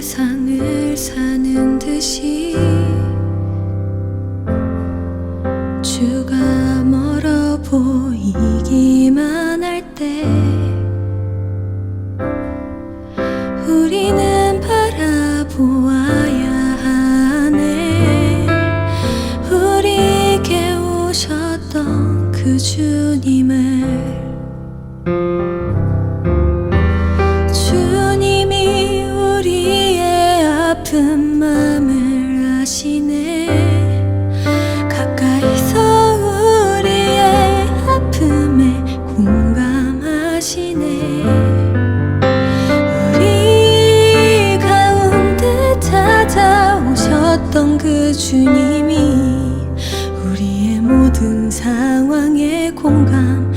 세상을 사는 듯이 주가 멀어 보이기만 할 때 우리는 바라보아야 하네. 우리에게 오셨던 그 주님을, 주님이 우리의 아픈 마음을 아시네. 가까이서 우리의 아픔에 공감하시네. 우리 가운데 찾아오셨던 그 주님이 우리의 모든 상황에 공감하시네.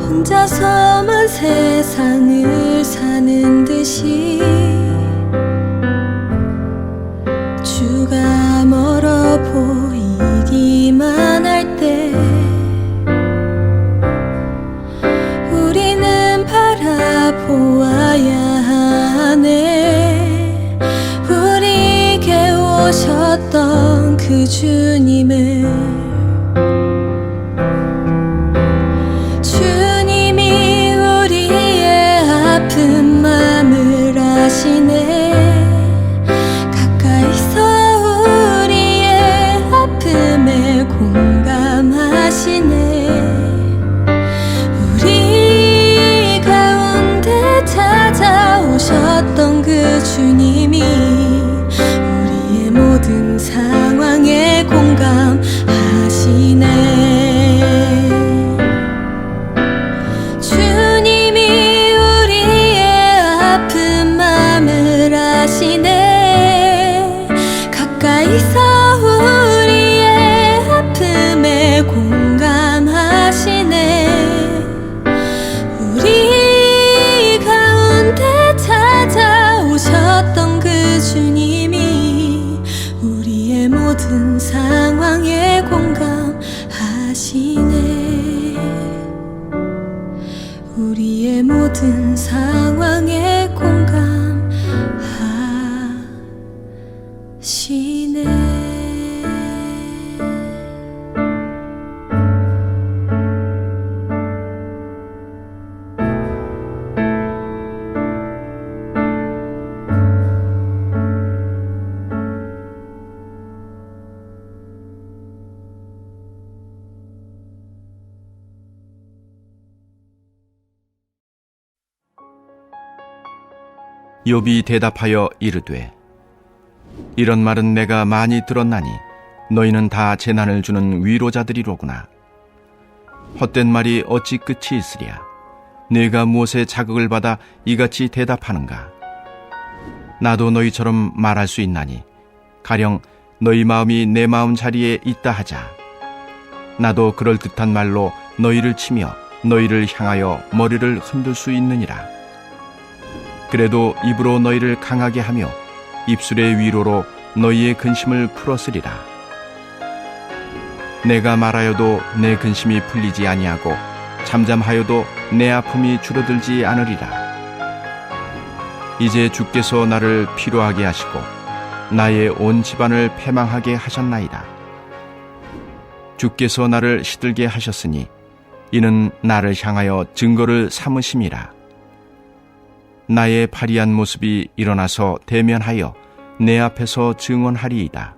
혼자서만 세상을 사는 듯이 주가 멀어 보이기만 할 때 우리는 바라보아야 하네. 우리에게 오셨던 그 주님을, 주님이 우리의 아픈 마음을 아시네. 가까이서 우리의 아픔에 공감하시네. 우리 가운데 찾아오셨던 그 주님이 우리의 모든 상황에 공감하시네. 주님이 우리의 아픈 마음을 아시네. 가까이서 우리의 아픔에 공감하시네. 우리 가운데 찾아오셨던 그 주님이 우리의 모든 상황에 공감하시네. 우리의 모든 상황에 공감하시네. 욥이 대답하여 이르되, 이런 말은 내가 많이 들었나니 너희는 다 재난을 주는 위로자들이로구나. 헛된 말이 어찌 끝이 있으랴. 네가 무엇에 자극을 받아 이같이 대답하는가. 나도 너희처럼 말할 수 있나니 가령 너희 마음이 내 마음 자리에 있다 하자. 나도 그럴듯한 말로 너희를 치며 너희를 향하여 머리를 흔들 수 있느니라. 그래도 입으로 너희를 강하게 하며 입술의 위로로 너희의 근심을 풀었으리라. 내가 말하여도 내 근심이 풀리지 아니하고 잠잠하여도 내 아픔이 줄어들지 않으리라. 이제 주께서 나를 피로하게 하시고 나의 온 집안을 패망하게 하셨나이다. 주께서 나를 시들게 하셨으니 이는 나를 향하여 증거를 삼으심이라. 나의 파리한 모습이 일어나서 대면하여 내 앞에서 증언하리이다.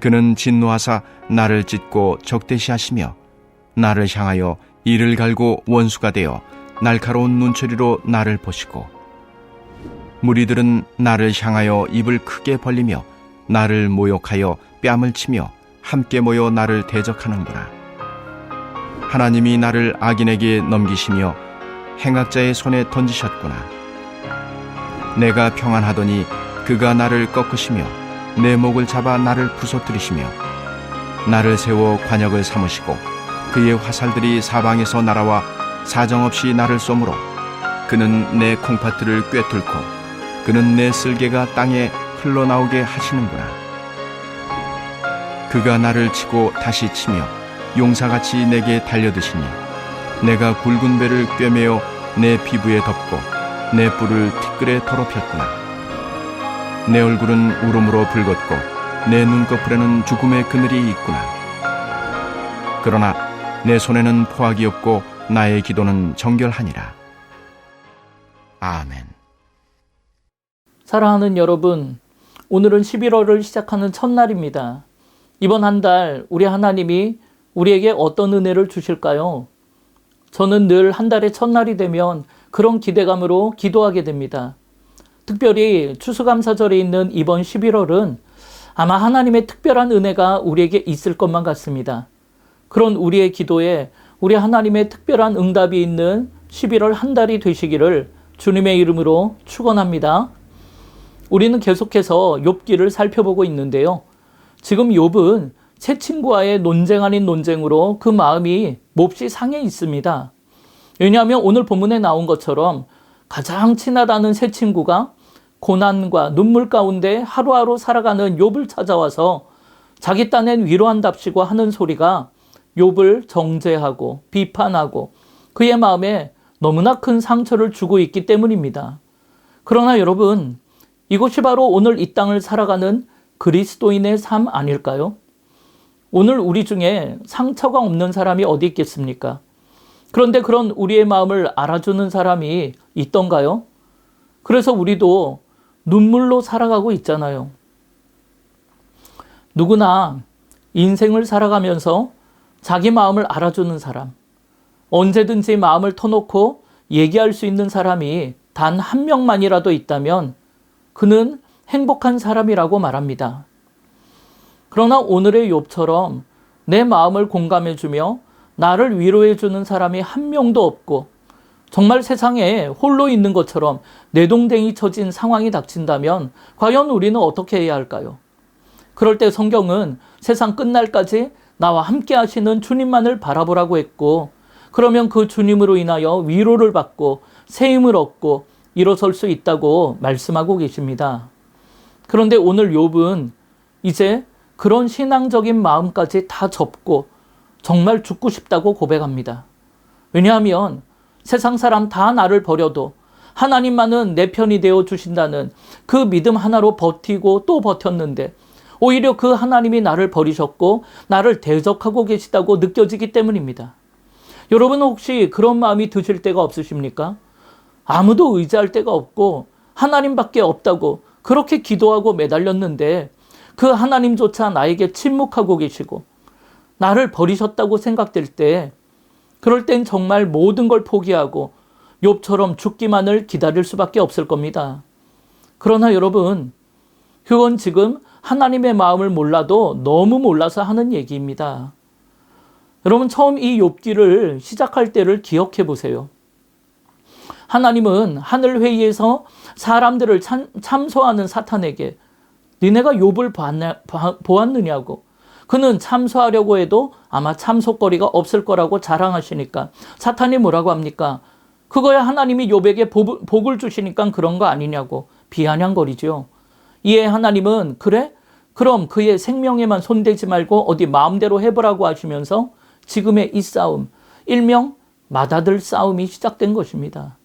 그는 진노하사 나를 찢고 적대시하시며 나를 향하여 이를 갈고 원수가 되어 날카로운 눈초리로 나를 보시고, 무리들은 나를 향하여 입을 크게 벌리며 나를 모욕하여 뺨을 치며 함께 모여 나를 대적하는구나. 하나님이 나를 악인에게 넘기시며 행악자의 손에 던지셨구나. 내가 평안하더니 그가 나를 꺾으시며 내 목을 잡아 나를 부서뜨리시며 나를 세워 관역을 삼으시고 그의 화살들이 사방에서 날아와 사정없이 나를 쏘므로 그는 내 콩팥들을 꿰뚫고 그는 내 쓸개가 땅에 흘러나오게 하시는구나. 그가 나를 치고 다시 치며 용사같이 내게 달려드시니 내가 굵은 배를 꿰매어 내 피부에 덮고 내 뿔을 티끌에 더럽혔구나. 내 얼굴은 울음으로 붉었고 내 눈꺼풀에는 죽음의 그늘이 있구나. 그러나 내 손에는 포악이 없고 나의 기도는 정결하니라. 아멘. 사랑하는 여러분, 오늘은 11월을 시작하는 첫날입니다. 이번 한 달 우리 하나님이 우리에게 어떤 은혜를 주실까요? 저는 늘 한 달의 첫날이 되면 그런 기대감으로 기도하게 됩니다. 특별히 추수감사절에 있는 이번 11월은 아마 하나님의 특별한 은혜가 우리에게 있을 것만 같습니다. 그런 우리의 기도에 우리 하나님의 특별한 응답이 있는 11월 한 달이 되시기를 주님의 이름으로 축원합니다. 우리는 계속해서 욥기를 살펴보고 있는데요. 지금 욥은 새 친구와의 논쟁 아닌 논쟁으로 그 마음이 몹시 상해 있습니다. 왜냐하면 오늘 본문에 나온 것처럼 가장 친하다는 새 친구가 고난과 눈물 가운데 하루하루 살아가는 욥을 찾아와서 자기 딴엔 위로한답시고 하는 소리가 욥을 정죄하고 비판하고 그의 마음에 너무나 큰 상처를 주고 있기 때문입니다. 그러나 여러분, 이것이 바로 오늘 이 땅을 살아가는 그리스도인의 삶 아닐까요? 오늘 우리 중에 상처가 없는 사람이 어디 있겠습니까? 그런데 그런 우리의 마음을 알아주는 사람이 있던가요? 그래서 우리도 눈물로 살아가고 있잖아요. 누구나 인생을 살아가면서 자기 마음을 알아주는 사람, 언제든지 마음을 터놓고 얘기할 수 있는 사람이 단 한 명만이라도 있다면 그는 행복한 사람이라고 말합니다. 그러나 오늘의 욥처럼 내 마음을 공감해주며 나를 위로해주는 사람이 한 명도 없고 정말 세상에 홀로 있는 것처럼 내동댕이 쳐진 상황이 닥친다면 과연 우리는 어떻게 해야 할까요? 그럴 때 성경은 세상 끝날까지 나와 함께 하시는 주님만을 바라보라고 했고, 그러면 그 주님으로 인하여 위로를 받고 새 힘을 얻고 일어설 수 있다고 말씀하고 계십니다. 그런데 오늘 욥은 이제 그런 신앙적인 마음까지 다 접고 정말 죽고 싶다고 고백합니다. 왜냐하면 세상 사람 다 나를 버려도 하나님만은 내 편이 되어 주신다는 그 믿음 하나로 버티고 또 버텼는데 오히려 그 하나님이 나를 버리셨고 나를 대적하고 계시다고 느껴지기 때문입니다. 여러분 혹시 그런 마음이 드실 때가 없으십니까? 아무도 의지할 데가 없고 하나님밖에 없다고 그렇게 기도하고 매달렸는데 그 하나님조차 나에게 침묵하고 계시고 나를 버리셨다고 생각될 때, 그럴 땐 정말 모든 걸 포기하고 욥처럼 죽기만을 기다릴 수밖에 없을 겁니다. 그러나 여러분, 그건 지금 하나님의 마음을 몰라도 너무 몰라서 하는 얘기입니다. 여러분, 처음 이 욥기를 시작할 때를 기억해 보세요. 하나님은 하늘회의에서 사람들을 참소하는 사탄에게 니네가 욥을 보았느냐고, 그는 참소하려고 해도 아마 참소거리가 없을 거라고 자랑하시니까 사탄이 뭐라고 합니까? 그거야 하나님이 욥에게 복을 주시니까 그런 거 아니냐고 비아냥거리죠. 이에 하나님은 그래? 그럼 그의 생명에만 손대지 말고 어디 마음대로 해보라고 하시면서 지금의 이 싸움, 일명 맏아들 싸움이 시작된 것입니다.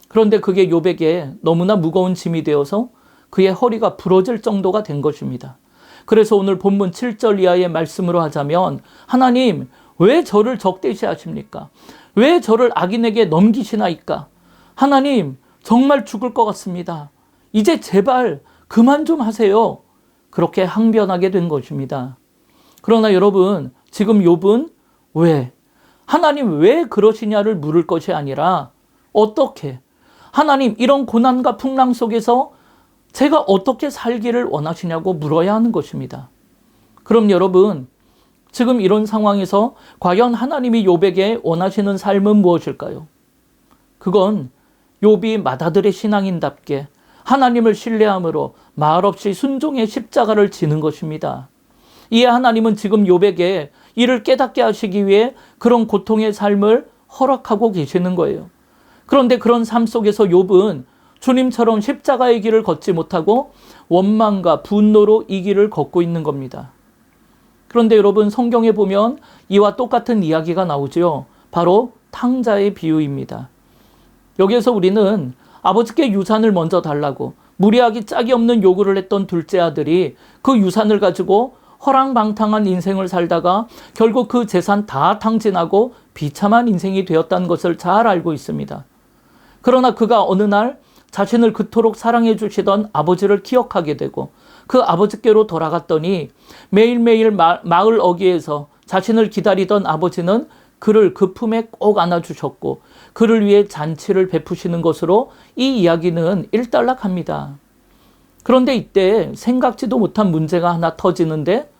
그런데 그게 욥에게 너무나 무거운 짐이 되어서 그의 허리가 부러질 정도가 된 것입니다. 그래서 오늘 본문 7절 이하의 말씀으로 하자면, 하나님 왜 저를 적대시하십니까? 왜 저를 악인에게 넘기시나이까? 하나님 정말 죽을 것 같습니다. 이제 제발 그만 좀 하세요. 그렇게 항변하게 된 것입니다. 그러나 여러분, 지금 욥은 왜? 하나님 왜 그러시냐를 물을 것이 아니라 어떻게? 하나님 이런 고난과 풍랑 속에서 제가 어떻게 살기를 원하시냐고 물어야 하는 것입니다. 그럼 여러분, 지금 이런 상황에서 과연 하나님이 욥에게 원하시는 삶은 무엇일까요? 그건 욥이 맏아들의 신앙인답게 하나님을 신뢰함으로 말없이 순종의 십자가를 지는 것입니다. 이에 하나님은 지금 욥에게 이를 깨닫게 하시기 위해 그런 고통의 삶을 허락하고 계시는 거예요. 그런데 그런 삶 속에서 욥은 주님처럼 십자가의 길을 걷지 못하고 원망과 분노로 이 길을 걷고 있는 겁니다. 그런데 여러분, 성경에 보면 이와 똑같은 이야기가 나오죠. 바로 탕자의 비유입니다. 여기에서 우리는 아버지께 유산을 먼저 달라고 무리하기 짝이 없는 요구를 했던 둘째 아들이 그 유산을 가지고 허랑방탕한 인생을 살다가 결국 그 재산 다 탕진하고 비참한 인생이 되었다는 것을 잘 알고 있습니다. 그러나 그가 어느 날 자신을 그토록 사랑해 주시던 아버지를 기억하게 되고 그 아버지께로 돌아갔더니 매일매일 마을 어귀에서 자신을 기다리던 아버지는 그를 그 품에 꼭 안아주셨고 그를 위해 잔치를 베푸시는 것으로 이 이야기는 일단락합니다. 그런데 이때 생각지도 못한 문제가 하나 터지는데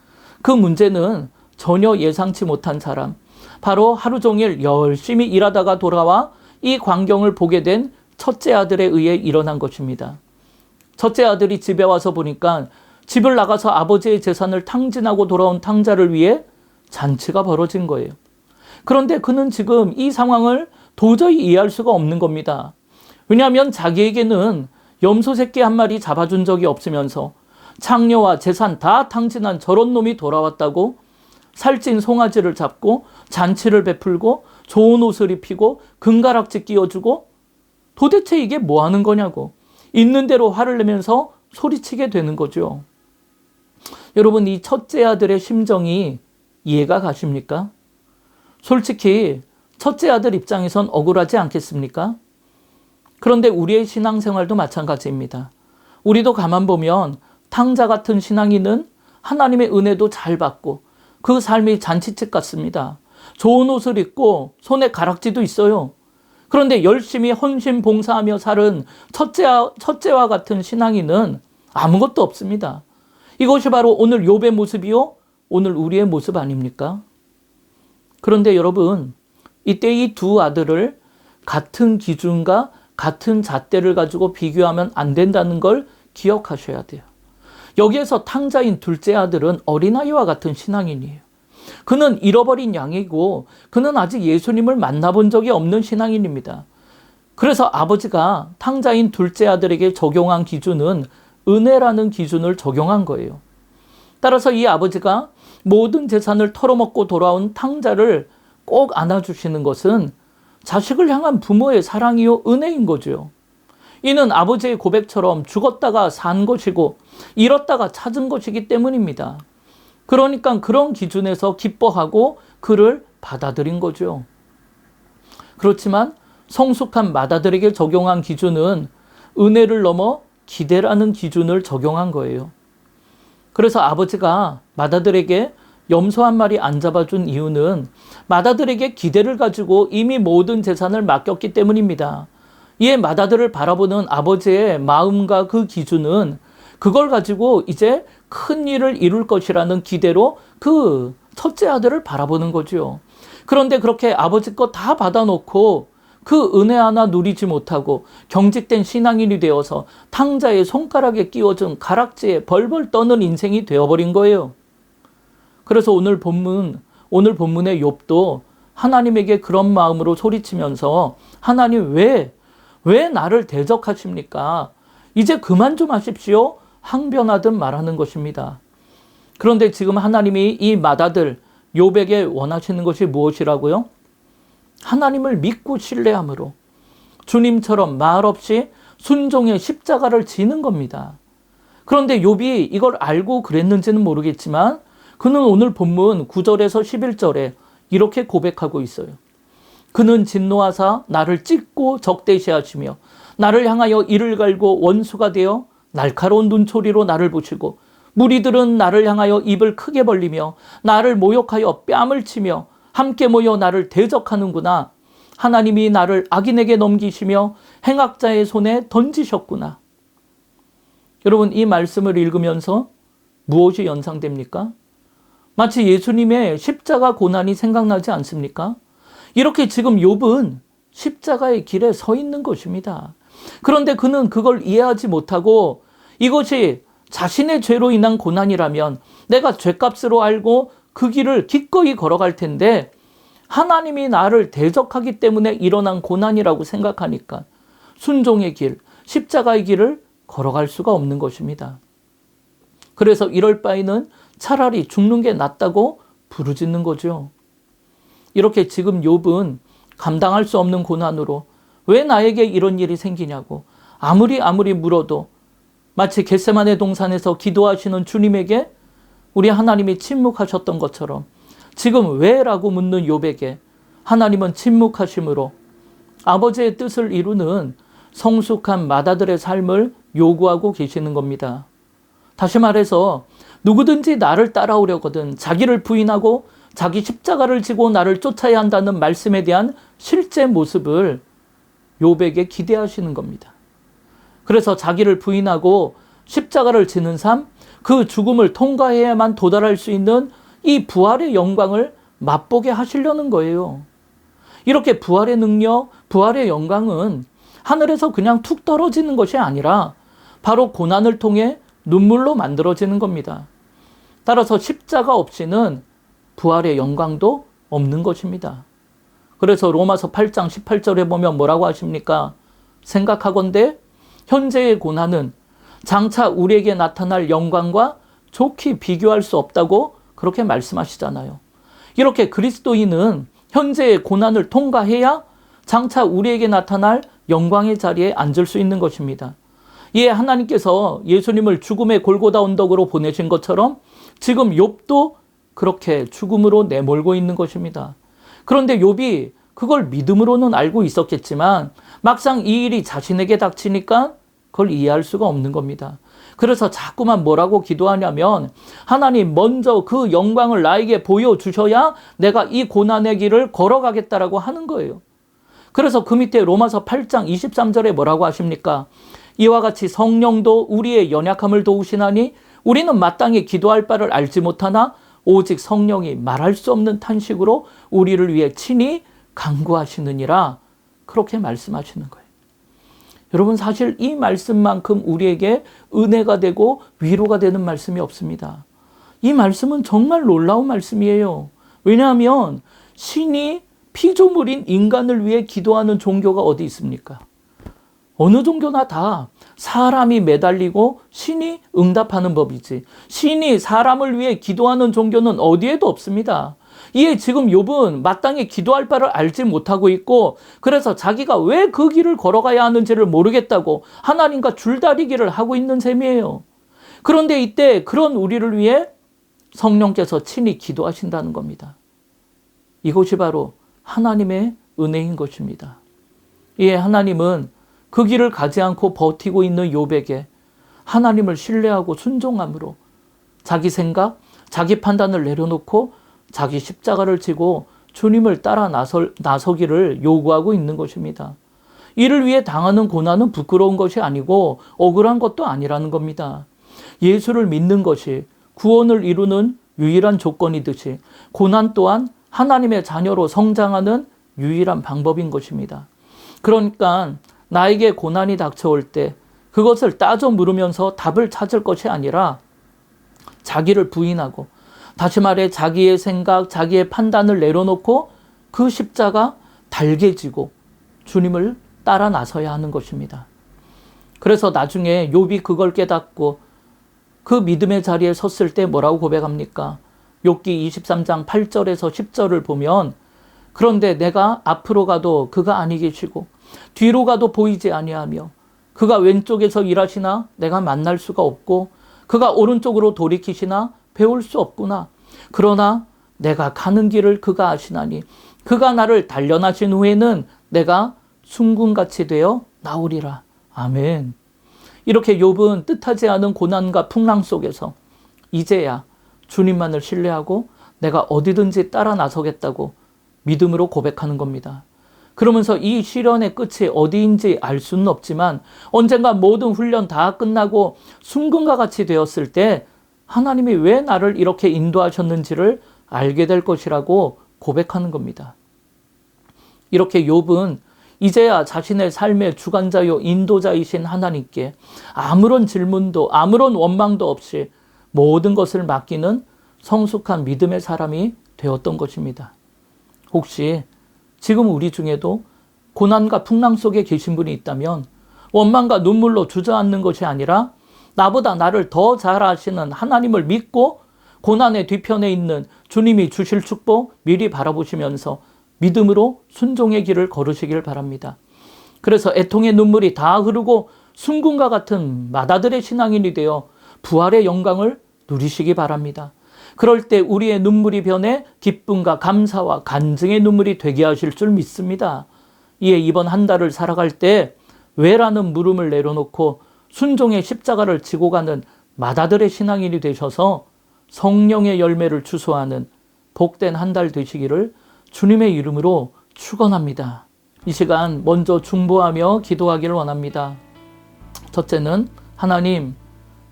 그 문제는 전혀 예상치 못한 사람, 바로 하루 종일 열심히 일하다가 돌아와 이 광경을 보게 된 첫째 아들에 의해 일어난 것입니다. 첫째 아들이 집에 와서 보니까 집을 나가서 아버지의 재산을 탕진하고 돌아온 탕자를 위해 잔치가 벌어진 거예요. 그런데 그는 지금 이 상황을 도저히 이해할 수가 없는 겁니다. 왜냐하면 자기에게는 염소 새끼 한 마리 잡아준 적이 없으면서 창녀와 재산 다 탕진한 저런 놈이 돌아왔다고 살찐 송아지를 잡고 잔치를 베풀고 좋은 옷을 입히고 금가락지 끼워주고 도대체 이게 뭐 하는 거냐고 있는 대로 화를 내면서 소리치게 되는 거죠. 여러분, 이 첫째 아들의 심정이 이해가 가십니까? 솔직히 첫째 아들 입장에선 억울하지 않겠습니까? 그런데 우리의 신앙생활도 마찬가지입니다. 우리도 가만 보면 탕자 같은 신앙인은 하나님의 은혜도 잘 받고 그 삶이 잔치집 같습니다. 좋은 옷을 입고 손에 가락지도 있어요. 그런데 열심히 헌신 봉사하며 사는 첫째와 같은 신앙인은 아무것도 없습니다. 이것이 바로 오늘 욥의 모습이요, 오늘 우리의 모습 아닙니까? 그런데 여러분, 이때 이 두 아들을 같은 기준과 같은 잣대를 가지고 비교하면 안 된다는 걸 기억하셔야 돼요. 여기에서 탕자인 둘째 아들은 어린아이와 같은 신앙인이에요. 그는 잃어버린 양이고 그는 아직 예수님을 만나본 적이 없는 신앙인입니다. 그래서 아버지가 탕자인 둘째 아들에게 적용한 기준은 은혜라는 기준을 적용한 거예요. 따라서 이 아버지가 모든 재산을 털어먹고 돌아온 탕자를 꼭 안아주시는 것은 자식을 향한 부모의 사랑이요 은혜인 거죠. 이는 아버지의 고백처럼 죽었다가 산 것이고 잃었다가 찾은 것이기 때문입니다. 그러니까 그런 기준에서 기뻐하고 그를 받아들인 거죠. 그렇지만 성숙한 맏아들에게 적용한 기준은 은혜를 넘어 기대라는 기준을 적용한 거예요. 그래서 아버지가 맏아들에게 염소 한 마리 안 잡아준 이유는 맏아들에게 기대를 가지고 이미 모든 재산을 맡겼기 때문입니다. 이에 맏아들을 바라보는 아버지의 마음과 그 기준은 그걸 가지고 이제 큰 일을 이룰 것이라는 기대로 그 첫째 아들을 바라보는 거죠. 그런데 그렇게 아버지 거 다 받아놓고 그 은혜 하나 누리지 못하고 경직된 신앙인이 되어서 탕자의 손가락에 끼워준 가락지에 벌벌 떠는 인생이 되어버린 거예요. 그래서 오늘 본문의 욥도 하나님에게 그런 마음으로 소리치면서 하나님 왜 나를 대적하십니까? 이제 그만 좀 하십시오. 항변하듯 말하는 것입니다. 그런데 지금 하나님이 이 맏아들 욥에게 원하시는 것이 무엇이라고요? 하나님을 믿고 신뢰함으로 주님처럼 말없이 순종의 십자가를 지는 겁니다. 그런데 욥이 이걸 알고 그랬는지는 모르겠지만 그는 오늘 본문 9절에서 11절에 이렇게 고백하고 있어요. 그는 진노하사 나를 찢고 적대시하시며 나를 향하여 이를 갈고 원수가 되어 날카로운 눈초리로 나를 보시고 무리들은 나를 향하여 입을 크게 벌리며 나를 모욕하여 뺨을 치며 함께 모여 나를 대적하는구나. 하나님이 나를 악인에게 넘기시며 행악자의 손에 던지셨구나. 여러분, 이 말씀을 읽으면서 무엇이 연상됩니까? 마치 예수님의 십자가 고난이 생각나지 않습니까? 이렇게 지금 욥은 십자가의 길에 서 있는 것입니다. 그런데 그는 그걸 이해하지 못하고 이것이 자신의 죄로 인한 고난이라면 내가 죄값으로 알고 그 길을 기꺼이 걸어갈 텐데 하나님이 나를 대적하기 때문에 일어난 고난이라고 생각하니까 순종의 길, 십자가의 길을 걸어갈 수가 없는 것입니다. 그래서 이럴 바에는 차라리 죽는 게 낫다고 부르짖는 거죠. 이렇게 지금 욥은 감당할 수 없는 고난으로 왜 나에게 이런 일이 생기냐고 아무리 물어도 마치 겟세마네 동산에서 기도하시는 주님에게 우리 하나님이 침묵하셨던 것처럼 지금 왜라고 묻는 욥에게 하나님은 침묵하심으로 아버지의 뜻을 이루는 성숙한 마다들의 삶을 요구하고 계시는 겁니다. 다시 말해서 누구든지 나를 따라오려거든 자기를 부인하고 자기 십자가를 지고 나를 쫓아야 한다는 말씀에 대한 실제 모습을 욥에게 기대하시는 겁니다. 그래서 자기를 부인하고 십자가를 지는 삶, 그 죽음을 통과해야만 도달할 수 있는 이 부활의 영광을 맛보게 하시려는 거예요. 이렇게 부활의 능력, 부활의 영광은 하늘에서 그냥 툭 떨어지는 것이 아니라 바로 고난을 통해 눈물로 만들어지는 겁니다. 따라서 십자가 없이는 부활의 영광도 없는 것입니다. 그래서 로마서 8장 18절에 보면 뭐라고 하십니까? 생각하건대 현재의 고난은 장차 우리에게 나타날 영광과 좋게 비교할 수 없다고 그렇게 말씀하시잖아요. 이렇게 그리스도인은 현재의 고난을 통과해야 장차 우리에게 나타날 영광의 자리에 앉을 수 있는 것입니다. 이에 하나님께서 예수님을 죽음의 골고다 언덕으로 보내신 것처럼 지금 욥도 그렇게 죽음으로 내몰고 있는 것입니다. 그런데 욥이 그걸 믿음으로는 알고 있었겠지만 막상 이 일이 자신에게 닥치니까 그걸 이해할 수가 없는 겁니다. 그래서 자꾸만 뭐라고 기도하냐면 하나님 먼저 그 영광을 나에게 보여주셔야 내가 이 고난의 길을 걸어가겠다라고 하는 거예요. 그래서 그 밑에 로마서 8장 23절에 뭐라고 하십니까? 이와 같이 성령도 우리의 연약함을 도우시나니 우리는 마땅히 기도할 바를 알지 못하나 오직 성령이 말할 수 없는 탄식으로 우리를 위해 친히 간구하시느니라 그렇게 말씀하시는 거예요. 여러분 사실 이 말씀만큼 우리에게 은혜가 되고 위로가 되는 말씀이 없습니다. 이 말씀은 정말 놀라운 말씀이에요. 왜냐하면 신이 피조물인 인간을 위해 기도하는 종교가 어디 있습니까? 어느 종교나 다 사람이 매달리고 신이 응답하는 법이지 신이 사람을 위해 기도하는 종교는 어디에도 없습니다. 이에 지금 욥은 마땅히 기도할 바를 알지 못하고 있고 그래서 자기가 왜 그 길을 걸어가야 하는지를 모르겠다고 하나님과 줄다리기를 하고 있는 셈이에요. 그런데 이때 그런 우리를 위해 성령께서 친히 기도하신다는 겁니다. 이것이 바로 하나님의 은혜인 것입니다. 이에 하나님은 그 길을 가지 않고 버티고 있는 욥에게 하나님을 신뢰하고 순종함으로 자기 생각, 자기 판단을 내려놓고 자기 십자가를 지고 주님을 따라 나서기를 요구하고 있는 것입니다. 이를 위해 당하는 고난은 부끄러운 것이 아니고 억울한 것도 아니라는 겁니다. 예수를 믿는 것이 구원을 이루는 유일한 조건이듯이 고난 또한 하나님의 자녀로 성장하는 유일한 방법인 것입니다. 그러니까 나에게 고난이 닥쳐올 때 그것을 따져 물으면서 답을 찾을 것이 아니라 자기를 부인하고 다시 말해 자기의 생각, 자기의 판단을 내려놓고 그 십자가 달게 지고 주님을 따라 나서야 하는 것입니다. 그래서 나중에 욥이 그걸 깨닫고 그 믿음의 자리에 섰을 때 뭐라고 고백합니까? 욥기 23장 8절에서 10절을 보면 그런데 내가 앞으로 가도 그가 아니 계시고 뒤로 가도 보이지 아니하며 그가 왼쪽에서 일하시나 내가 만날 수가 없고 그가 오른쪽으로 돌이키시나 배울 수 없구나. 그러나 내가 가는 길을 그가 아시나니 그가 나를 단련하신 후에는 내가 순금같이 되어 나오리라. 아멘. 이렇게 욥은 뜻하지 않은 고난과 풍랑 속에서 이제야 주님만을 신뢰하고 내가 어디든지 따라 나서겠다고 믿음으로 고백하는 겁니다. 그러면서 이 시련의 끝이 어디인지 알 수는 없지만 언젠가 모든 훈련 다 끝나고 순금과 같이 되었을 때 하나님이 왜 나를 이렇게 인도하셨는지를 알게 될 것이라고 고백하는 겁니다. 이렇게 욥은 이제야 자신의 삶의 주관자요 인도자이신 하나님께 아무런 질문도 아무런 원망도 없이 모든 것을 맡기는 성숙한 믿음의 사람이 되었던 것입니다. 혹시 지금 우리 중에도 고난과 풍랑 속에 계신 분이 있다면 원망과 눈물로 주저앉는 것이 아니라 나보다 나를 더 잘 아시는 하나님을 믿고 고난의 뒤편에 있는 주님이 주실 축복 미리 바라보시면서 믿음으로 순종의 길을 걸으시길 바랍니다. 그래서 애통의 눈물이 다 흐르고 순금과 같은 맏아들의 신앙인이 되어 부활의 영광을 누리시기 바랍니다. 그럴 때 우리의 눈물이 변해 기쁨과 감사와 간증의 눈물이 되게 하실 줄 믿습니다. 이에 이번 한 달을 살아갈 때 왜라는 물음을 내려놓고 순종의 십자가를 지고 가는 맏아들의 신앙인이 되셔서 성령의 열매를 주소하는 복된 한 달 되시기를 주님의 이름으로 축원합니다. 이 시간 먼저 중보하며 기도하기를 원합니다. 첫째는 하나님,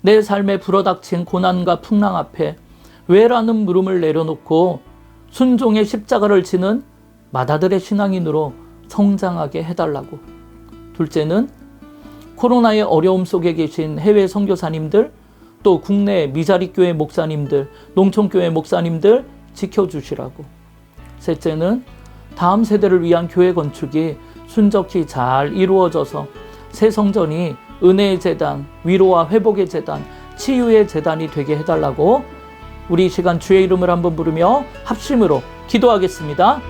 내 삶에 불어닥친 고난과 풍랑 앞에 왜라는 물음을 내려놓고 순종의 십자가를 지는 맏아들의 신앙인으로 성장하게 해달라고. 둘째는 코로나의 어려움 속에 계신 해외 선교사님들, 또 국내 미자립교회 목사님들, 농촌교회 목사님들 지켜주시라고. 셋째는 다음 세대를 위한 교회 건축이 순적히 잘 이루어져서 새 성전이 은혜의 재단, 위로와 회복의 재단, 치유의 재단이 되게 해달라고 우리 이 시간 주의 이름을 한번 부르며 합심으로 기도하겠습니다.